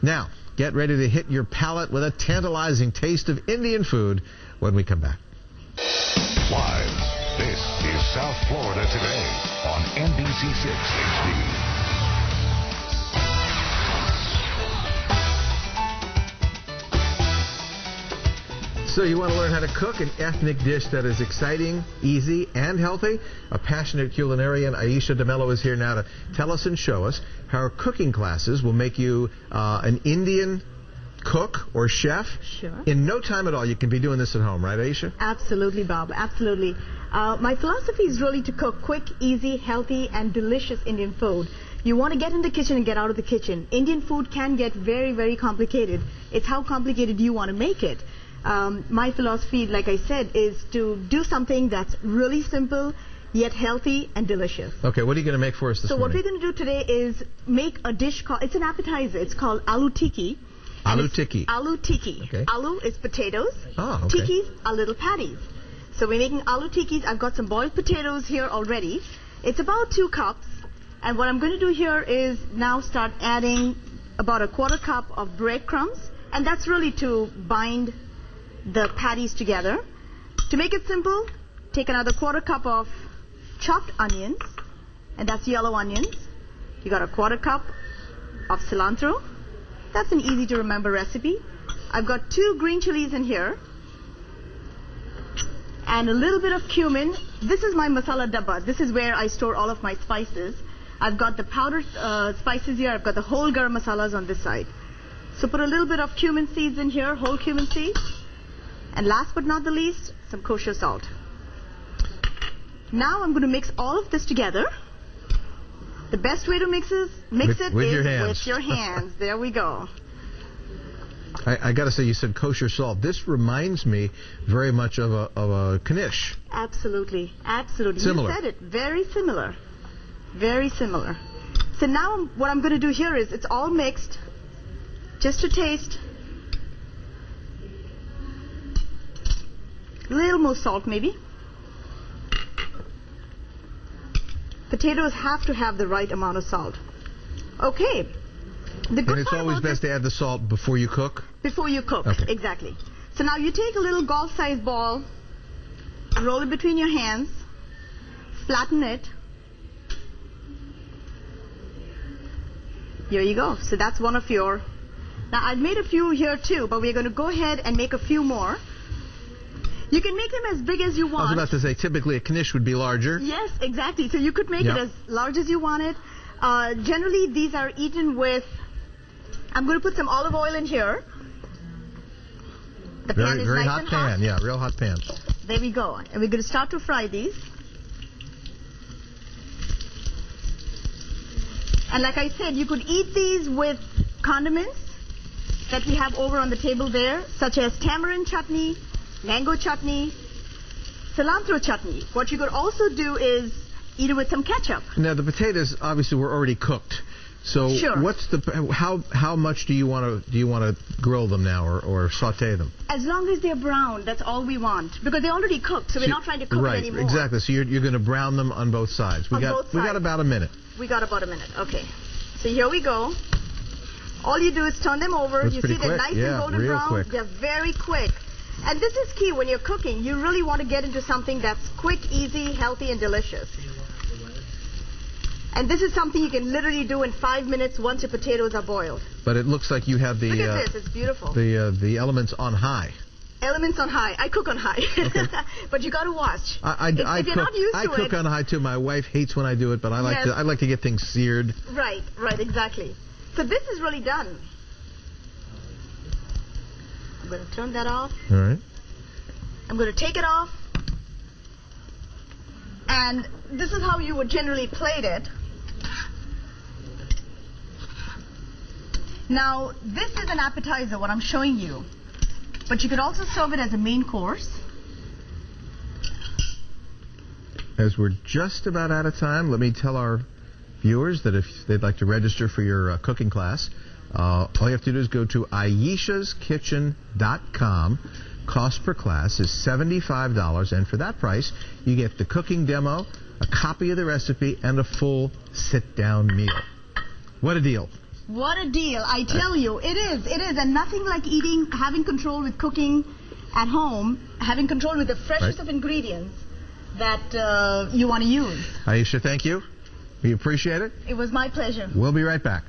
Now, get ready to hit your palate with a tantalizing taste of Indian food when we come back. Live, this is South Florida Today on NBC 6 HD. So you want to learn how to cook an ethnic dish that is exciting, easy, and healthy? A passionate culinarian, Ayesha DeMello, is here now to tell us and show us how our cooking classes will make you an Indian cook or chef. Sure. In no time at all. You can be doing this at home, right, Ayesha? Absolutely, Bob. Absolutely. My philosophy is really to cook quick, easy, healthy, and delicious Indian food. You want to get in the kitchen and get out of the kitchen. Indian food can get very, very complicated. It's how complicated you want to make it. My philosophy, like I said, is to do something that's really simple, yet healthy and delicious. Okay, what are you going to make for us this morning? So what we're going to do today is make a dish called, it's an appetizer. It's called aloo tikki. Aloo tikki. Aloo tikki. Okay. Aloo is potatoes. Oh, okay. Tikkis are little patties. So we're making aloo tikkis. I've got some boiled potatoes here already. It's about 2 cups. And what I'm going to do here is now start adding about a 1/4 cup of breadcrumbs. And that's really to bind the patties together. To make it simple, take another 1/4 cup of chopped onions, and that's yellow onions. You got a 1/4 cup of cilantro. That's an easy to remember recipe. I've got 2 green chilies in here, and a little bit of cumin. This is my masala dabba. This is where I store all of my spices. I've got the powdered spices here. I've got the whole garam masalas on this side. So put a little bit of cumin seeds in here, whole cumin seeds. And last but not the least, some kosher salt. Now I'm going to mix all of this together. The best way to mix it with is with your hands. There we go. I got to say, you said kosher salt. This reminds me very much of a knish. Absolutely. Absolutely. Similar. You said it. Very similar. Very similar. So now what I'm going to do here is it's all mixed. Just to taste. A little more salt maybe. Potatoes have to have the right amount of salt. Okay. The good And it's part always about best to add the salt before you cook? Before you cook, okay. Exactly. So now you take a little golf-sized ball, roll it between your hands, flatten it. Here you go. So that's one of your... Now I've made a few here too, but we're going to go ahead and make a few more. You can make them as big as you want. I was about to say, typically a knish would be larger. Yes, exactly. So you could make it as large as you want it. Generally, these are eaten with... I'm going to put some olive oil in here. The pan is very nice hot and pan. hot. Yeah, real hot pan. There we go. And we're going to start to fry these. And like I said, you could eat these with condiments that we have over on the table there, such as tamarind chutney, mango chutney, cilantro chutney. What you could also do is eat it with some ketchup. Now the potatoes obviously were already cooked. So sure. What's the how much do you want to grill them now or saute them? As long as they're brown, that's all we want, because they're already cooked, so we're not trying to cook it anymore. Right, exactly. So you're going to brown them on both sides. We got about a minute. We got about a minute. Okay. So here we go. All you do is turn them over. That's you see they're quick. nice and golden brown. Quick. They're very quick. And this is key when you're cooking. You really want to get into something that's quick, easy, healthy, and delicious. And this is something you can literally do in 5 minutes once your potatoes are boiled. But it looks like you have the... Look at this. It's beautiful. The elements on high. Elements on high. I cook on high. Okay. But you got to watch. I cook on high too. My wife hates when I do it, but I like to get things seared. Right, exactly. So this is really done. I'm going to turn that off. All right. I'm going to take it off. And this is how you would generally plate it. Now, this is an appetizer, what I'm showing you. But you could also serve it as a main course. As we're just about out of time, let me tell our viewers that if they'd like to register for your cooking class, all you have to do is go to ayeshaskitchen.com. Cost per class is $75, and for that price, you get the cooking demo, a copy of the recipe, and a full sit-down meal. What a deal. What a deal. I tell you, it is. And nothing like having control with cooking at home, having control with the freshest of ingredients that you want to use. Ayesha, thank you. We appreciate it. It was my pleasure. We'll be right back.